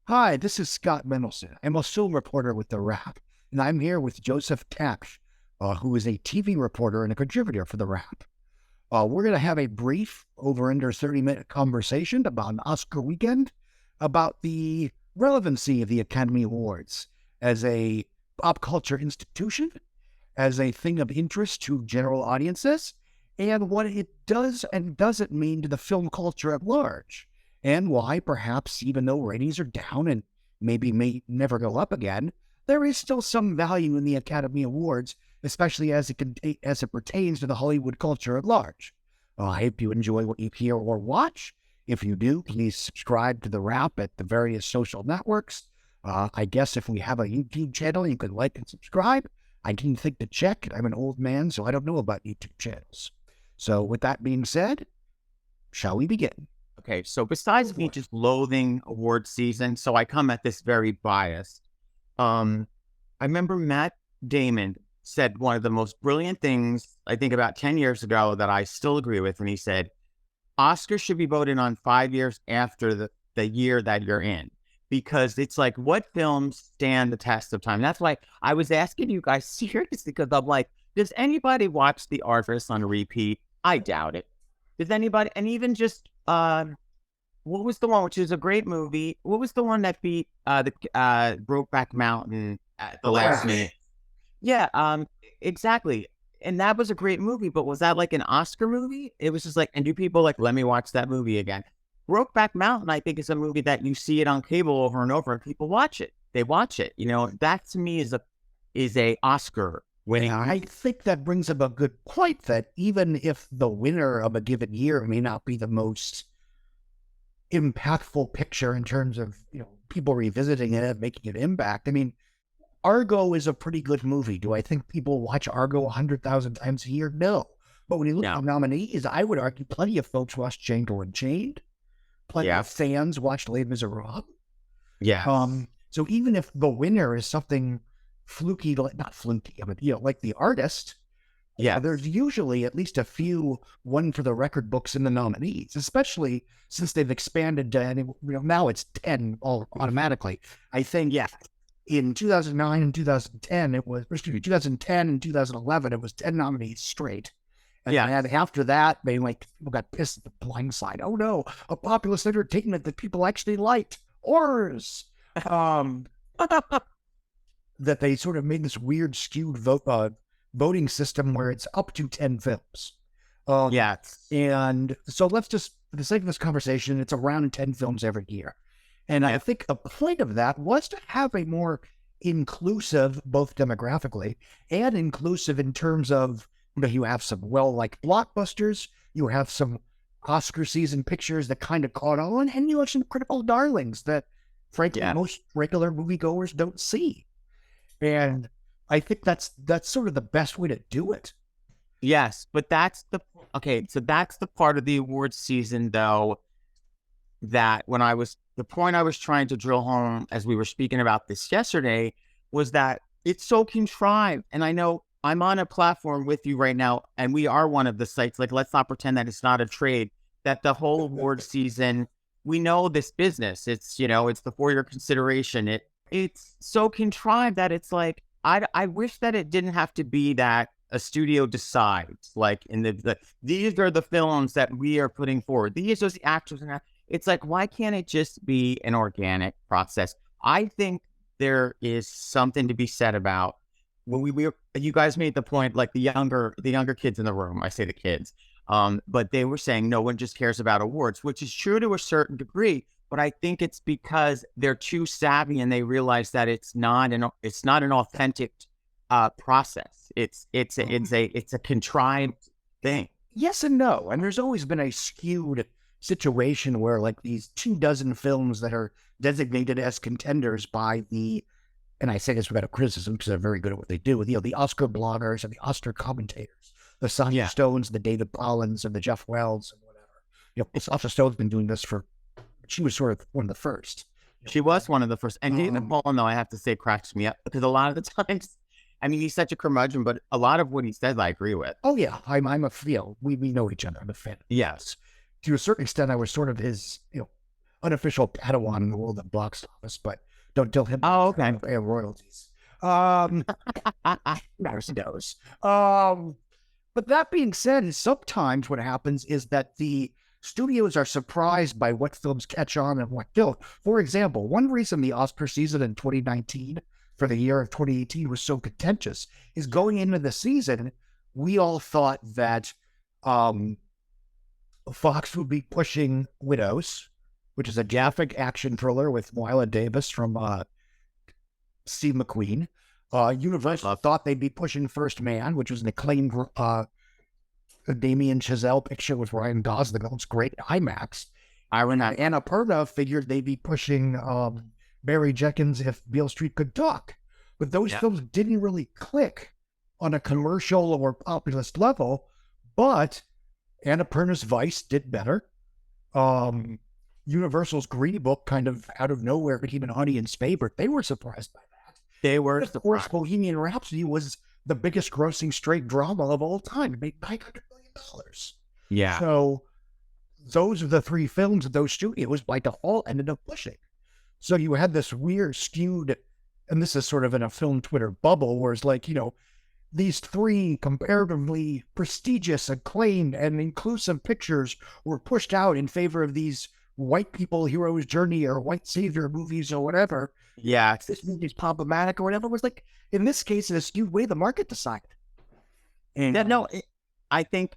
Hi, this is Scott Mendelson. I'm a film reporter with TheWrap, and I'm here with Joseph Kapsch, who is a TV reporter and a contributor for TheWrap. We're going to have a brief, over under 30-minute conversation about an Oscar weekend, about the relevancy of the Academy Awards as a pop culture institution, as a thing of interest to general audiences, and what it does and doesn't mean to the film culture at large, and why, perhaps, even though ratings are down and maybe may never go up again, there is still some value in the Academy Awards, especially as it pertains to the Hollywood culture at large. I hope you enjoy what you hear or watch. If you do, please subscribe to TheWrap at the various social networks. I guess if we have a YouTube channel, you could like and subscribe. I didn't think to check. I'm an old man, so I don't know about YouTube channels. So with that being said, shall we begin? Okay, so besides me just loathing award season, so I come at this very biased. I remember Matt Damon said one of the most brilliant things, I think about 10 years ago, that I still agree with. And he said, Oscars should be voted on 5 years after the year that you're in. Because it's like, what films stand the test of time? That's why I was asking you guys seriously, because I'm like, does anybody watch The Artist on repeat? I doubt it. Does anybody? And even just, what was the one, which is a great movie? What was the one that beat the Brokeback Mountain at the last minute? Yeah, exactly. And that was a great movie, but was that like an Oscar movie? It was just like, and do people like, let me watch that movie again? Brokeback Mountain, I think, is a movie that you see it on cable over and over, and people watch it. They watch it. You know, that to me is a Oscar winning. I think that brings up a good point, that even if the winner of a given year may not be the most impactful picture in terms of, people revisiting it and making an impact. I mean, Argo is a pretty good movie. Do I think people watch Argo 100,000 times a year? No. But when you look at the nominees, I would argue plenty of folks watch Django Unchained. Plenty of fans watched Les Miserables. Yeah. So even if the winner is something fluky, not fluky, but like The Artist, there's usually at least a few one for the record books in the nominees, especially since they've expanded to, now it's 10 all automatically. I think, in 2009 and 2010, 2010 and 2011, it was 10 nominees straight. And after that, people got pissed at The Blind Side. Oh no, a populist entertainment that people actually liked. Horrors. That they sort of made this weird skewed voting system where it's up to 10 films. And so let's just, for the sake of this conversation, it's around 10 films every year. And I think the point of that was to have a more inclusive, both demographically and inclusive in terms of, you have some well-liked blockbusters, you have some Oscar season pictures that kind of caught on, and you have some critical darlings that, frankly, most regular moviegoers don't see. And I think that's sort of the best way to do it. Yes, but that's the part of the awards season, though, that the point I was trying to drill home as we were speaking about this yesterday was that it's so contrived. And I know I'm on a platform with you right now, and we are one of the sites. Like, let's not pretend that it's not a trade, that the whole award season, we know this business. It's, it's the for your consideration. It's so contrived that it's like, I wish that it didn't have to be that a studio decides, like, in these are the films that we are putting forward. These are the actors. And it's like, why can't it just be an organic process? I think there is something to be said about when you guys made the point, like the younger kids in the room, I say the kids, but they were saying no one just cares about awards, which is true to a certain degree. But I think it's because they're too savvy and they realize that it's not an authentic process. It's a contrived thing. Yes and no. And there's always been a skewed situation where, like, these 24 films that are designated as contenders by and I say this without a criticism because they're very good at what they do, the Oscar bloggers and the Oscar commentators, the Sonia Stones, the David Pollins, and the Jeff Wells, and whatever. Sonia Stone's been doing this she was sort of one of the first. She was one of the first. And David Pollin, though, I have to say, cracks me up because a lot of the times, I mean, he's such a curmudgeon, but a lot of what he says, I agree with. Oh, yeah. We know each other. I'm a fan. Yes. To a certain extent, I was sort of his, unofficial Padawan in the world of box office, but don't tell him. Oh, okay. Pay royalties. Matters knows. But that being said, sometimes what happens is that the studios are surprised by what films catch on and what don't. For example, one reason the Oscar season in 2019 for the year of 2018 was so contentious is going into the season, we all thought that Fox would be pushing Widows, which is a graphic action thriller with Viola Davis from Steve McQueen. Universal thought they'd be pushing First Man, which was an acclaimed Damien Chazelle picture with Ryan Gosling. That looks great IMAX. Annapurna figured they'd be pushing Barry Jenkins' If Beale Street Could Talk. But those films didn't really click on a commercial or populist level, but Annapurna's Vice did better. Universal's Green Book kind of out of nowhere became an audience favorite. They were surprised by that. They were. Of course, Bohemian Rhapsody was the biggest grossing straight drama of all time. It made $900 million. Yeah. So those are the three films that those studios by default ended up pushing. So you had this weird skewed, and this is sort of in a film Twitter bubble, where it's like, these three comparatively prestigious, acclaimed, and inclusive pictures were pushed out in favor of these white people hero's journey or white savior movies or whatever. Yeah. This movie's problematic or whatever. It was like, in this case, in a skewed way, the market decided. And I think,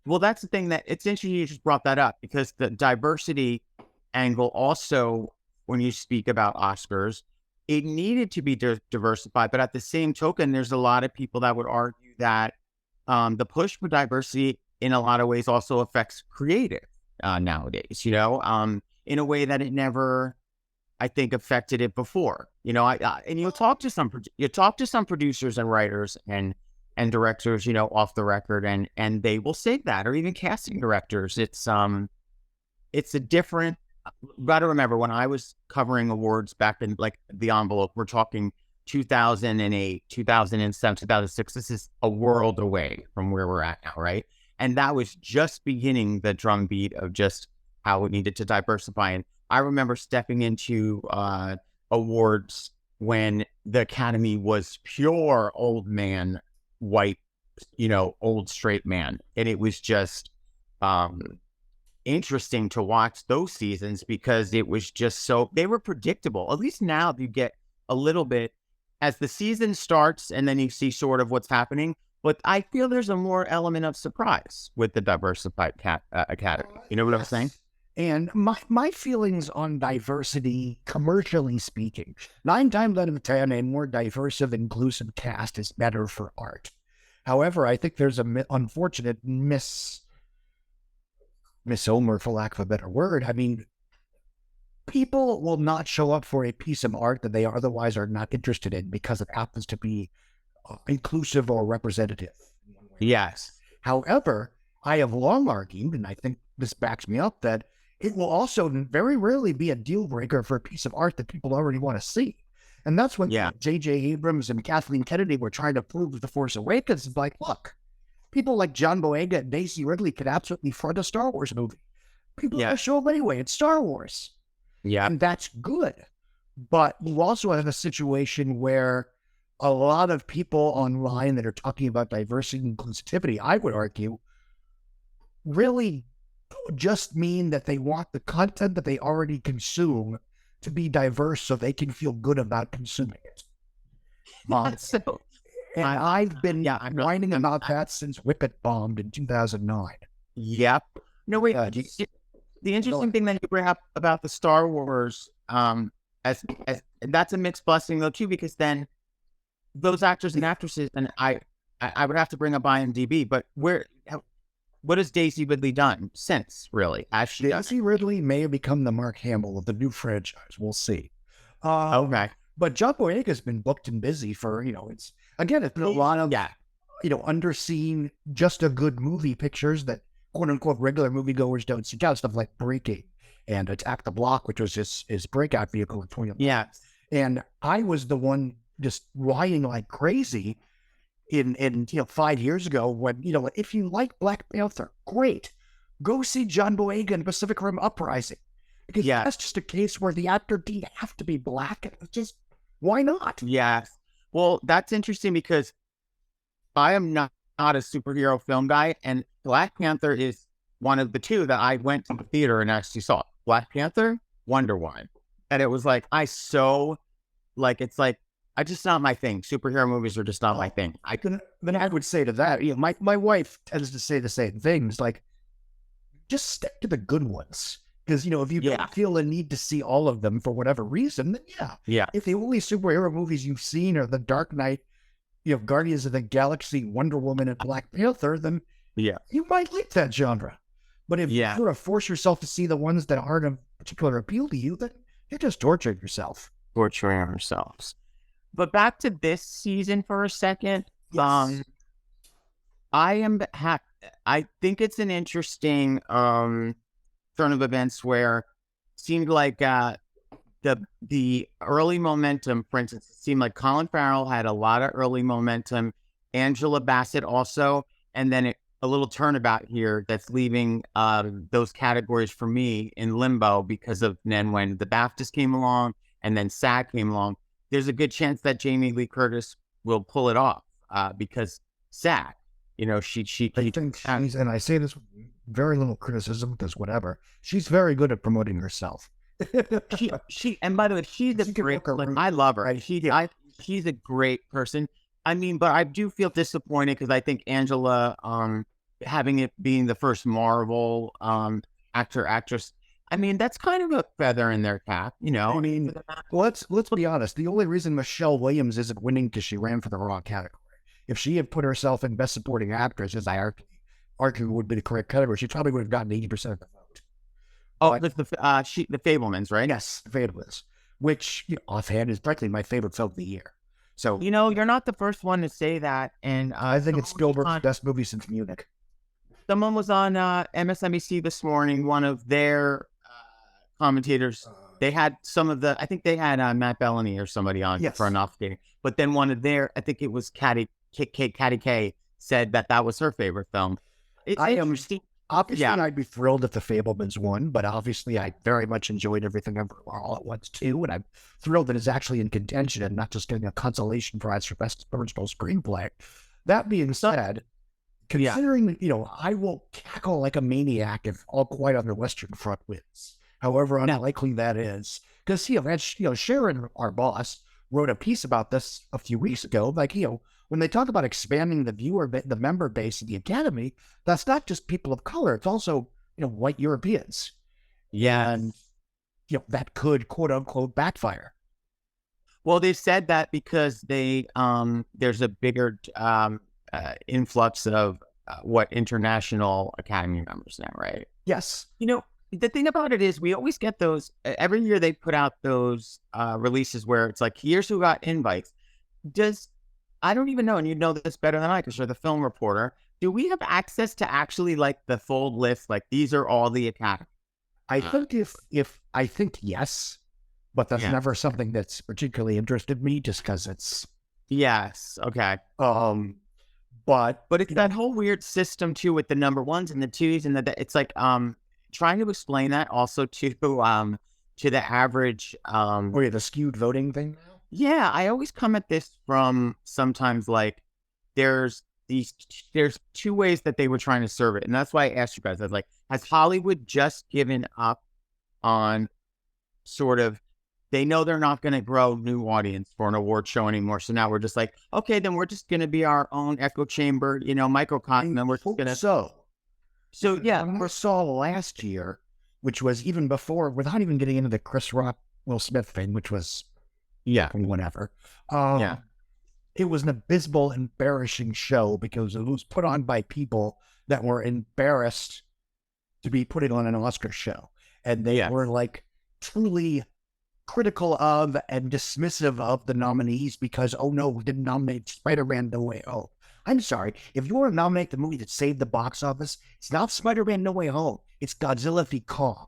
well, that's the thing that it's interesting you just brought that up, because the diversity angle also, when you speak about Oscars, it needed to be diversified. But at the same token, there's a lot of people that would argue that the push for diversity in a lot of ways also affects creative nowadays, in a way that it never, I think, affected it before. And you'll talk to some producers and writers and directors, off the record, and they will say that, or even casting directors. It's a different. Got to remember, when I was covering awards back in like the envelope, we're talking 2008, 2007, 2006. This is a world away from where we're at now, right? And that was just beginning the drumbeat of just how it needed to diversify. And I remember stepping into awards when the Academy was pure old man, white, old straight man. And it was just interesting to watch those seasons, because it was just they were predictable. At least now you get a little bit as the season starts, and then you see sort of what's happening. But I feel there's a more element of surprise with the diversified Academy. You know what I'm saying? And my feelings on diversity, commercially speaking, 9 times out of 10, a more diverse, inclusive cast is better for art. However, I think there's an unfortunate misnomer, for lack of a better word. I mean, people will not show up for a piece of art that they otherwise are not interested in because it happens to be inclusive or representative. Yes. However, I have long argued, and I think this backs me up, that it will also very rarely be a deal breaker for a piece of art that people already want to see. And that's when J.J. Abrams and Kathleen Kennedy were trying to prove with The Force Awakens. It's like, look, people like John Boyega and Daisy Ridley could absolutely front a Star Wars movie. People are show up anyway. It's Star Wars. Yeah. And that's good. But you also have a situation where a lot of people online that are talking about diversity and inclusivity, I would argue, really just mean that they want the content that they already consume to be diverse so they can feel good about consuming it. And I've been whining about that since Whippet bombed in 2009. Yep. No, wait. The interesting thing that you bring up about the Star Wars, as that's a mixed blessing though too, because then those actors and actresses, and I would have to bring up IMDb, but what has Daisy Ridley done since, really? Daisy Ridley may have become the Mark Hamill of the new franchise. We'll see. Okay. But John Boyega's been booked and busy for, it's been a lot of, underseen, just a good movie pictures that quote unquote regular moviegoers don't seek out, stuff like Breaking and Attack the Block, which was his breakout vehicle in 2011. Yeah. And I was the one just rioting like crazy in 5 years ago when, if you like Black Panther, great. Go see John Boyega in Pacific Rim Uprising. Because that's just a case where the actor didn't have to be black. It's just, why not? Yes. Well, that's interesting because I am not a superhero film guy, and Black Panther is one of the two that I went to the theater and actually saw. Black Panther, Wonder Woman. And it was like, it's like, I just not my thing. Superhero movies are just not my thing. Then I would say to that, my wife tends to say the same things, like, just stick to the good ones. Because, if you don't feel a need to see all of them for whatever reason, then if the only superhero movies you've seen are The Dark Knight, Guardians of the Galaxy, Wonder Woman, and Black Panther, then you might like that genre. But if you sort of force yourself to see the ones that aren't of particular appeal to you, then you're just torturing yourself. Torturing ourselves. But back to this season for a second. Yes. I think it's an interesting turn of events where it seemed like the early momentum, for instance, it seemed like Colin Farrell had a lot of early momentum, Angela Bassett also, and then a little turnabout here that's leaving those categories for me in limbo because of then when the BAFTAs came along and then SAG came along, there's a good chance that Jamie Lee Curtis will pull it off because SAG, she I think she's, and I say this with very little criticism because whatever, she's very good at promoting herself. she and by the way, she's a great, I love her. She's a great person. I mean, but I do feel disappointed because I think Angela, having it being the first Marvel actress, I mean, that's kind of a feather in their cap, I mean, let's be honest. The only reason Michelle Williams isn't winning because she ran for the wrong category. If she had put herself in Best Supporting Actress, as I argue would be the correct category, she probably would have gotten 80% of the vote. Oh, the Fabelmans, right? Yes, the Fabelmans, which offhand is practically my favorite film of the year. So you're not the first one to say that, and I think it's Spielberg's best movie since Munich. Someone was on MSNBC this morning. One of their commentators, they had I think they had Matt Bellamy or somebody on for an off game. But then one of their, I think it was Catty K, said that was her favorite film. Obviously, I'd be thrilled if the Fabelmans won, but obviously I very much enjoyed Everything Everywhere All at Once too, and I'm thrilled that it's actually in contention and not just getting a consolation prize for Best Original Screenplay. That being said, considering, I will cackle like a maniac if All Quiet on the Western Front wins, however unlikely that is. Because, Sharon, our boss, wrote a piece about this a few weeks ago, like, when they talk about expanding the member base of the Academy, that's not just people of color. It's also, white Europeans. Yeah. And, that could, quote unquote, backfire. Well, they said that because there's a bigger influx of international Academy members now, right? Yes. The thing about it is we always get those, every year they put out those releases where it's like, here's who got invites. I don't even know, and you know this better than I because you're the film reporter. Do we have access to actually like the full list? Like these are all the Academy? I think I think yes, but that's never something that's particularly interested me just because it's. Yes. Okay. But it's that whole weird system too with the number ones and the twos and it's like, trying to explain that also to the average, the skewed voting thing now? Yeah, I always come at this from sometimes like there's two ways that they were trying to serve it. And that's why I asked you guys, I was like, has Hollywood just given up on sort of, they know they're not going to grow new audience for an award show anymore. So now we're just like, okay, then we're just going to be our own echo chamber, microcosm. And we're just going to. So yeah. I saw last year, which was even before, without even getting into the Chris Rock, Will Smith thing, which was whatever. It was an abysmal, embarrassing show because it was put on by people that were embarrassed to be putting on an Oscar show. And they were like truly critical of and dismissive of the nominees because, oh no, we didn't nominate Spider-Man No Way Home. I'm sorry. If you want to nominate the movie that saved the box office, it's not Spider-Man No Way Home. It's Godzilla v. Kong.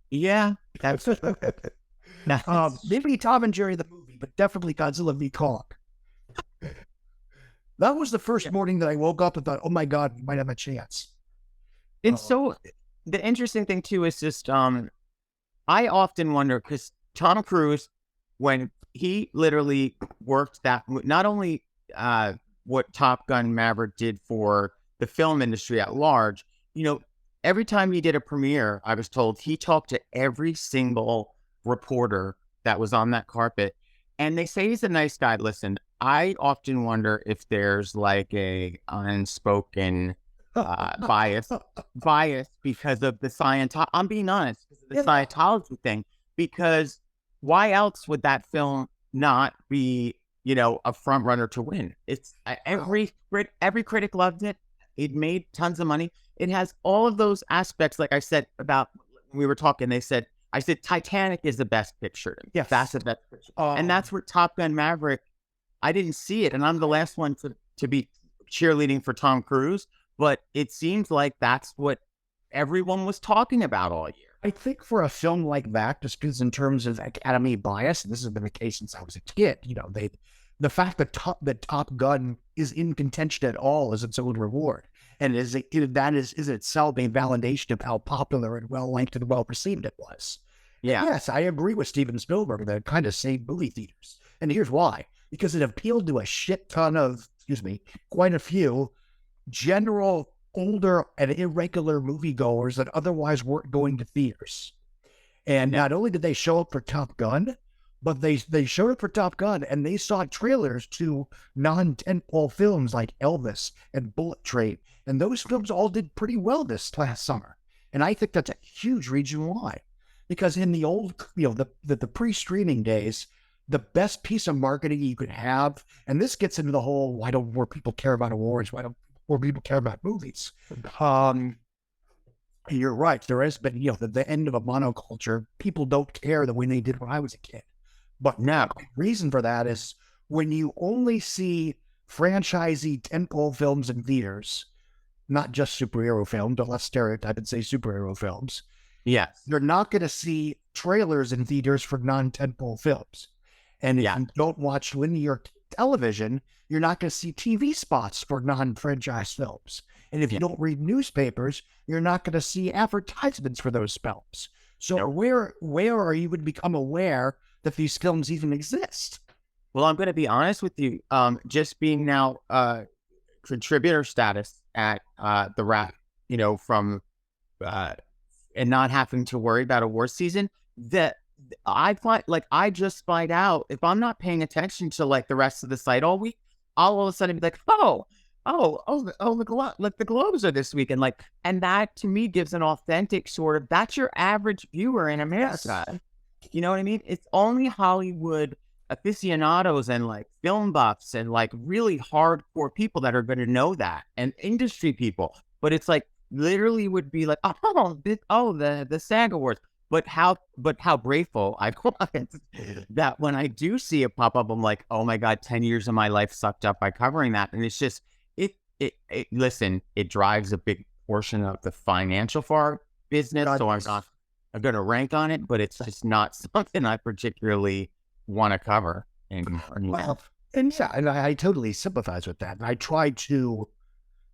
Yeah. That's maybe Tom and Jerry the movie, but definitely Godzilla v. Kong. That was the first morning that I woke up and thought, oh my God, we might have a chance. And so the interesting thing too is just I often wonder, because Tom Cruise, when he literally worked that, not only what Top Gun Maverick did for the film industry at large, every time he did a premiere, I was told he talked to every single reporter that was on that carpet. And they say he's a nice guy. Listen, I often wonder if there's like a unspoken bias because of the Scientology. I'm being honest, because of the Scientology thing. Because why else would that film not be, a front runner to win? It's every critic loved it. It made tons of money. It has all of those aspects, like I said about when we were talking. I said Titanic is the best picture. Yes, that's the best picture, and that's where Top Gun Maverick. I didn't see it, and I'm the last one to be cheerleading for Tom Cruise. But it seems like that's what everyone was talking about all year. I think for a film like that, just because in terms of Academy bias, and this has been the case since I was a kid, the fact that Top Gun is in contention at all is its own reward. And that is itself a validation of how popular and well-liked and well-received it was. Yeah. Yes, I agree with Steven Spielberg that it kind of saved movie theaters. And here's why. Because it appealed to a shit ton of, quite a few general, older, and irregular moviegoers that otherwise weren't going to theaters. And not only did they show up for Top Gun, but they showed up for Top Gun and they saw trailers to non-tentpole films like Elvis and Bullet Train. And those films all did pretty well this last summer. And I think that's a huge reason why. Because in the old, the pre-streaming days, the best piece of marketing you could have, and this gets into the whole, why don't more people care about awards? Why don't more people care about movies? You're right. There has been, the end of a monoculture. People don't care the way they did when I was a kid. But now, the reason for that is when you only see franchisee tentpole films in theaters, not just superhero films, but let's stereotype and say superhero films. Yes. You're not going to see trailers in theaters for non-tentpole films. And if you don't watch linear television, you're not going to see TV spots for non-franchise films. And if you don't read newspapers, you're not going to see advertisements for those films. So where are you going to become aware that these films even exist? Well, I'm going to be honest with you. Just being now contributor status at TheWrap, from and not having to worry about award season, that I find, I just find out if I'm not paying attention to the rest of the site all week, I'll all of a sudden be like, the Globes are this week, and that to me gives an authentic sort of, that's your average viewer in America. Yes. You know what I mean? It's only Hollywood aficionados and film buffs and really hardcore people that are going to know that, and industry people. But it's literally would be the SAG Awards. But how grateful I was that when I do see it pop up, I'm like, oh my God, 10 years of my life sucked up by covering that. And it's just, listen, it drives a big portion of the financial for our business. So I'm going to rank on it, but it's just not something I particularly want to cover anymore. Well, and I totally sympathize with that. And I try to,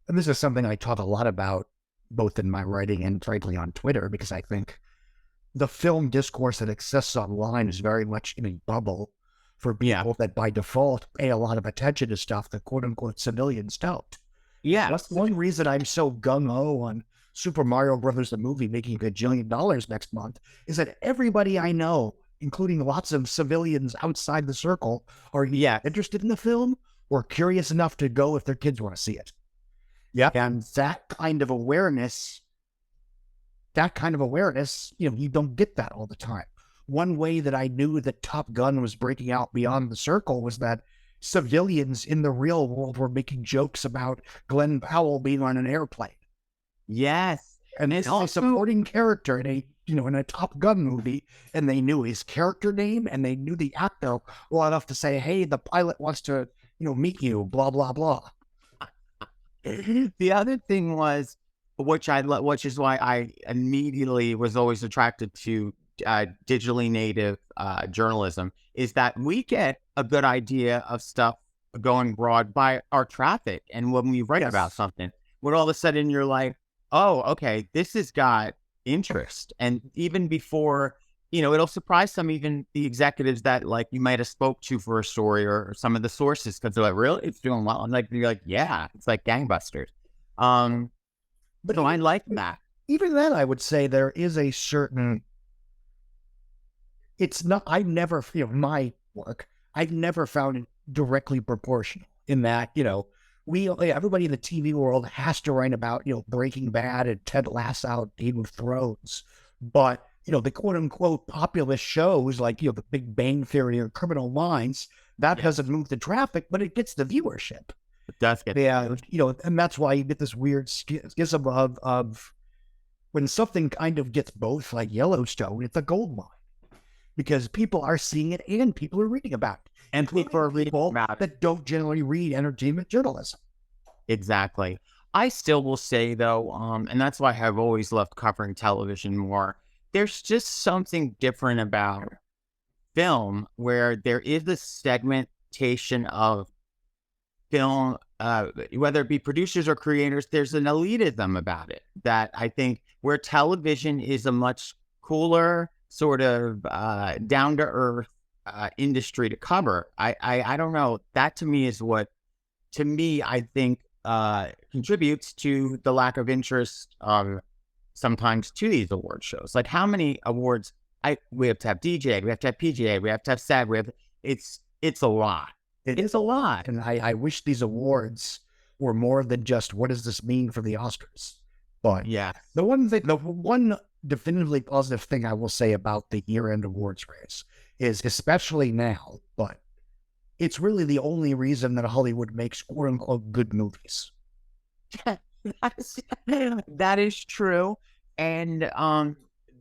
and this is something I talk a lot about, both in my writing and frankly on Twitter, because I think the film discourse that exists online is very much in a bubble for people that by default pay a lot of attention to stuff that quote unquote civilians don't. Yeah. That's one reason I'm so gung-ho on Super Mario Brothers, the movie, making $1 gajillion next month, is that everybody I know, including lots of civilians outside the circle, are interested in the film or curious enough to go if their kids want to see it. Yeah. And that kind of awareness, you don't get that all the time. One way that I knew that Top Gun was breaking out beyond the circle was that civilians in the real world were making jokes about Glenn Powell being on an airplane. Yes. And it's a supporting character in a Top Gun movie, and they knew his character name and they knew the actor well enough to say, hey, the pilot wants to, meet you, blah, blah, blah. The other thing was, which is why I immediately was always attracted to digitally native journalism, is that we get a good idea of stuff going broad by our traffic. And when we write about something, when all of a sudden you're like, oh, okay, this has got interest. And even before it'll surprise some, even the executives that like you might have spoke to for a story, or some of the sources, because they're like, really, it's doing well. I'm like, you're like, yeah, it's like gangbusters. But I like that. Even then, I would say there is a certain. It's not. I've never, my work. I've never found it directly proportional in that, everybody in the TV world has to write about, Breaking Bad and Ted Lasso, Game of Thrones, but the quote unquote populist shows like, the Big Bang Theory or Criminal Minds, that doesn't move the traffic, but it gets the viewership. It does get, and that's why you get this weird schism of when something kind of gets both, like Yellowstone, it's a gold mine because people are seeing it and people are reading about it. And people are people that don't generally read entertainment journalism. Exactly. I still will say though, and that's why I've always loved covering television more. There's just something different about film where there is a segmentation of film, whether it be producers or creators, there's an elitism about it that I think where television is a much cooler, sort of down to earth industry to cover. I don't know. That to me is what, I think contributes to the lack of interest sometimes to these award shows. Like how many awards we have to have DJ, we have to have PGA, we have to have SAG, it's a lot. It's a lot. And I wish these awards were more than just what does this mean for the Oscars. But yeah, the one definitively positive thing I will say about the year-end awards race is, especially now, but it's really the only reason that Hollywood makes quote unquote good movies. That is true. And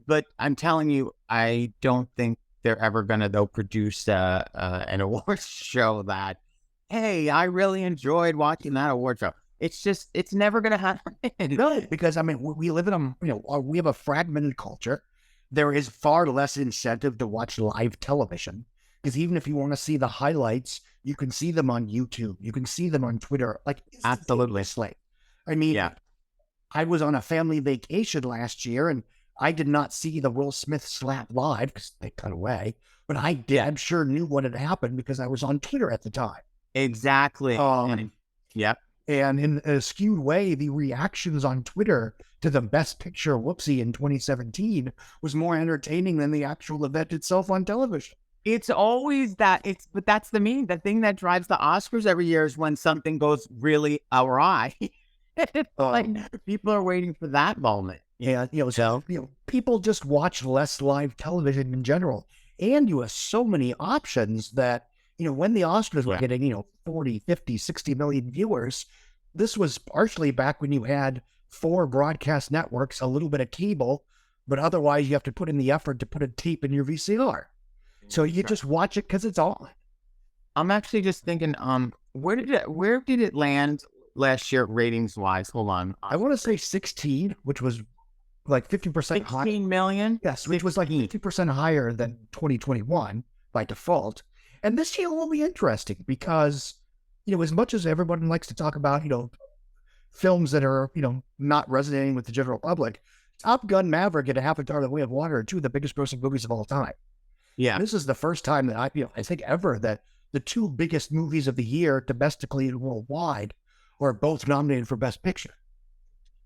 but I'm telling you, I don't think they're ever gonna produce an awards show that, hey, I really enjoyed watching that award show. It's never gonna happen. Really, because I mean, we live in we have a fragmented culture. There is far less incentive to watch live television because even if you want to see the highlights, you can see them on YouTube. You can see them on Twitter. Like absolutely. I mean, yeah. I was on a family vacation last year and I did not see the Will Smith slap live because they cut away, but I did. I'm sure knew what had happened because I was on Twitter at the time. Exactly. Yep. And in a skewed way, the reactions on Twitter to the Best Picture whoopsie in 2017 was more entertaining than the actual event itself on television. It's always that. But that's the thing that drives the Oscars every year is when something goes really awry. Like people are waiting for that moment. Yeah, people just watch less live television in general, and you have so many options that when the Oscars were getting 40, 50, 60 million viewers, this was partially back when you had 4 broadcast networks, a little bit of cable, but otherwise you have to put in the effort to put a tape in your VCR. So you just watch it because it's on. I'm actually just thinking, where did it land last year ratings wise? Hold on. I want to say 16, which was like 50% higher. 16 million? Yes, which was like 50% higher than 2021 by default. And this year will be interesting because, as much as everyone likes to talk about, films that are, not resonating with the general public, Top Gun Maverick and A Half a Tar the Way of Water are 2 of the biggest grossing movies of all time. Yeah. This is the first time that I think ever that the 2 biggest movies of the year domestically and worldwide were both nominated for Best Picture.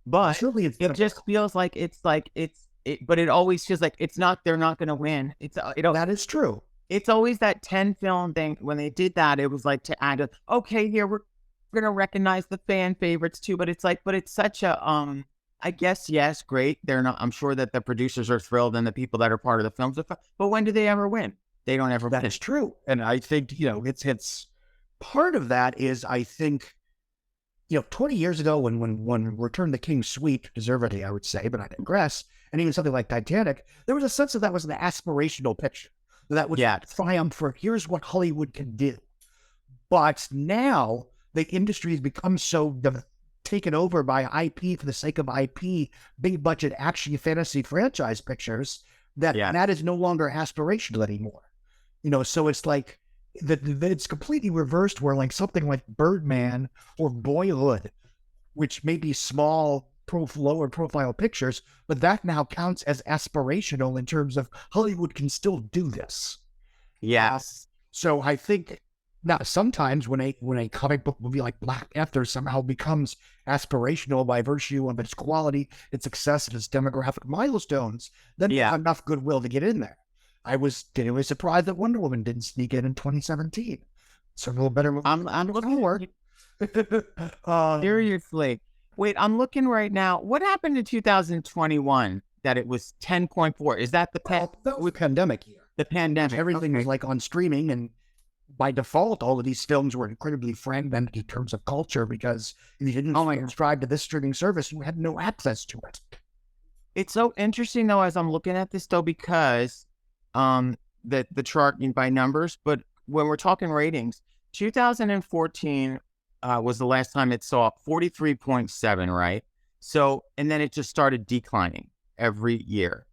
But it just feels like but it always feels like they're not going to win. That is true. It's always that 10 film thing. When they did that, it was like to add okay, here we're going to recognize the fan favorites too. But it's such a, I guess, yes, great. They're not, I'm sure that the producers are thrilled and the people that are part of the films, but when do they ever win? They don't ever win. That is true. And I think, it's part of that is, I think, 20 years ago when Return of the King sweep, deservedly, I would say, but I digress, and even something like Titanic, there was a sense that was an aspirational picture. That would triumph for here's what Hollywood can do. But now the industry has become so taken over by IP for the sake of IP, big budget action fantasy franchise pictures, that is no longer aspirational anymore. So it's like it's completely reversed where like something like Birdman or Boyhood, which may be small lower profile pictures, but that now counts as aspirational in terms of Hollywood can still do this. Yes. So I think now sometimes when a comic book movie like Black Panther somehow becomes aspirational by virtue of its quality, its success, and its demographic milestones, then there's enough goodwill to get in there. I was genuinely surprised that Wonder Woman didn't sneak in 2017. It's a little better movie. I'm looking forward. Seriously. Wait, I'm looking right now. What happened in 2021 that it was 10.4? Is that that was the pandemic year? The pandemic. Everything was like on streaming, and by default, all of these films were incredibly fragmented in terms of culture because if you didn't subscribe to this streaming service, you had no access to it. It's so interesting though, as I'm looking at this though, because the chart by numbers, but when we're talking ratings, 2014 was the last time it saw 43.7, right? So, and then it just started declining every year.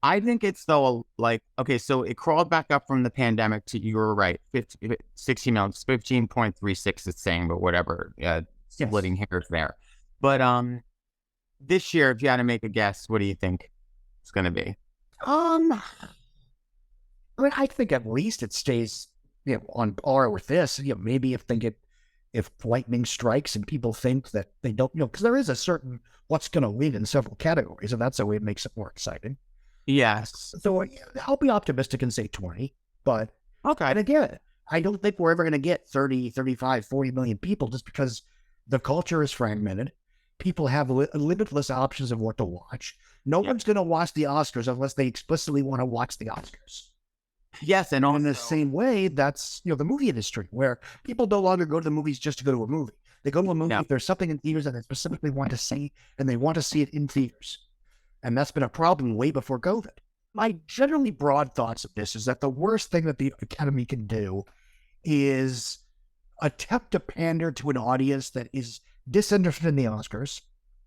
I think it's though like, okay, so it crawled back up from the pandemic to, you were right, 15.36 it's saying, but whatever, splitting hairs there. But this year, if you had to make a guess, what do you think it's going to be? I mean, I think at least it stays on par with this. Maybe if lightning strikes and people think that they don't, because there is a certain what's going to win in several categories, and that's the way it makes it more exciting. Yes. So I'll be optimistic and say 20, but okay. And again, I don't think we're ever going to get 30, 35, 40 million people just because the culture is fragmented. People have limitless options of what to watch. No one's going to watch the Oscars unless they explicitly want to watch the Oscars. Yes, and in the same way, that's the movie industry, where people no longer go to the movies just to go to a movie. They go to a movie if there's something in theaters that they specifically want to see, and they want to see it in theaters. And that's been a problem way before COVID. My generally broad thoughts of this is that the worst thing that the Academy can do is attempt to pander to an audience that is disinterested in the Oscars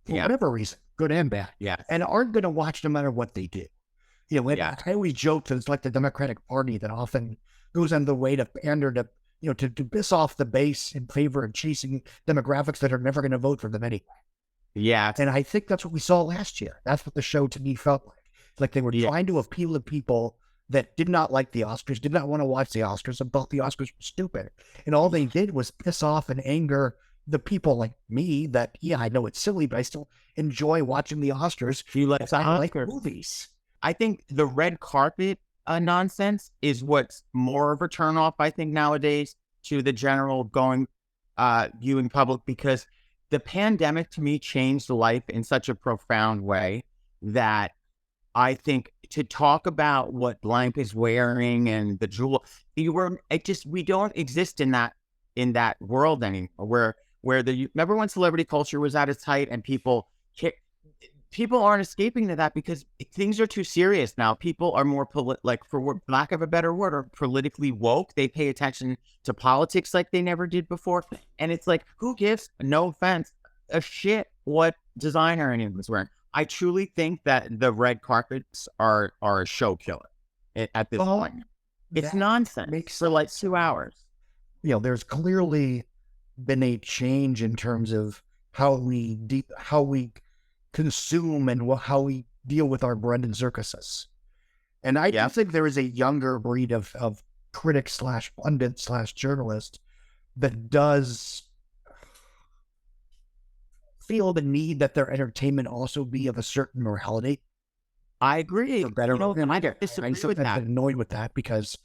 for whatever reason, good and bad, and aren't going to watch no matter what they do. I always joke that it's like the Democratic Party that often goes on the way to pander to, to piss off the base in favor of chasing demographics that are never going to vote for them anyway. Yeah. And I think that's what we saw last year. That's what the show to me felt like. It's like they were trying to appeal to people that did not like the Oscars, did not want to watch the Oscars, and thought the Oscars were stupid. And all they did was piss off and anger the people like me that, I know it's silly, but I still enjoy watching the Oscars. I like movies. I think the red carpet nonsense is what's more of a turnoff, I think, nowadays to the general viewing public, because the pandemic to me changed life in such a profound way that I think to talk about what blank is wearing and the jewel, we don't exist in that world anymore. Remember when celebrity culture was at its height and people aren't escaping to that because things are too serious now. People are more for lack of a better word, are politically woke. They pay attention to politics like they never did before. And it's like, who gives, no offense, a shit what designer anyone's wearing? I truly think that the red carpets are a show killer at this point. It's nonsense for like 2 hours. There's clearly been a change in terms of how we consume and how we deal with our bread and circuses. And I do think there is a younger breed of critic / pundit / journalist that does feel the need that their entertainment also be of a certain morality. I agree. I'm annoyed with that because,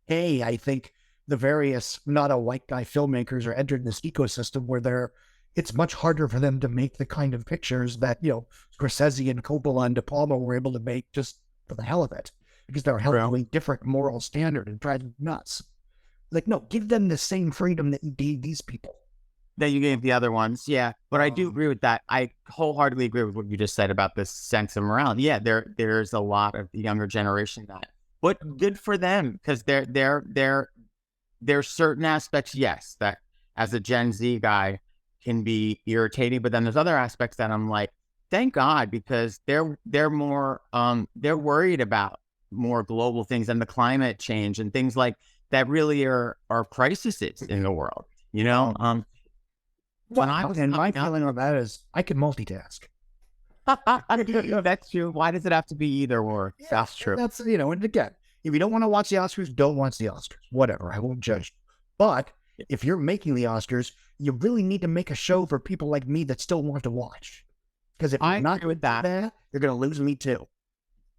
I think the various not a white guy filmmakers are entered this ecosystem where it's much harder for them to make the kind of pictures that, Scorsese and Coppola and De Palma were able to make just for the hell of it, because they're held to a different moral standard and drive them nuts. Like, no, give them the same freedom that you gave these people. That you gave the other ones, yeah. But I do agree with that. I wholeheartedly agree with what you just said about this sense of morality. Yeah, there's a lot of the younger generation but good for them, because there's certain aspects, yes, that as a Gen Z guy can be irritating, but then there's other aspects that I'm like, thank God, because they're more they're worried about more global things and the climate change and things like that really are crises in the world, when I was and my coming up- feeling on that is I can multitask. That's true. Why does it have to be either or? That's true. That's, and again, if you don't want to watch the Oscars, don't watch the Oscars. Whatever. I won't judge. But if you're making the Oscars, you really need to make a show for people like me that still want to watch. Because if I you're not agree with that. you're going to lose me too.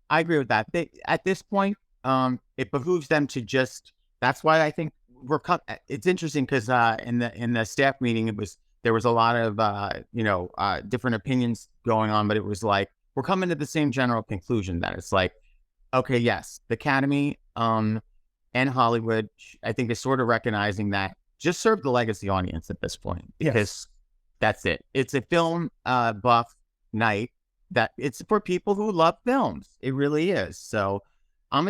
I agree with that. At this point, it behooves them to just. That's why I think it's interesting because in the staff meeting, there was a lot of different opinions going on, but it was like we're coming to the same general conclusion that it's like, okay, yes, the Academy and Hollywood, I think, is sort of recognizing that just serve the legacy audience at this point because that's it. It's a film buff night that it's for people who love films. It really is. So I'm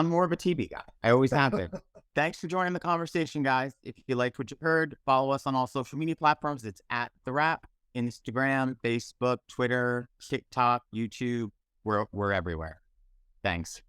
more of a TV guy. I always have been. Thanks for joining the conversation, guys. If you liked what you heard, follow us on all social media platforms. It's at TheWrap, Instagram, Facebook, Twitter, TikTok, YouTube. We're everywhere. Thanks.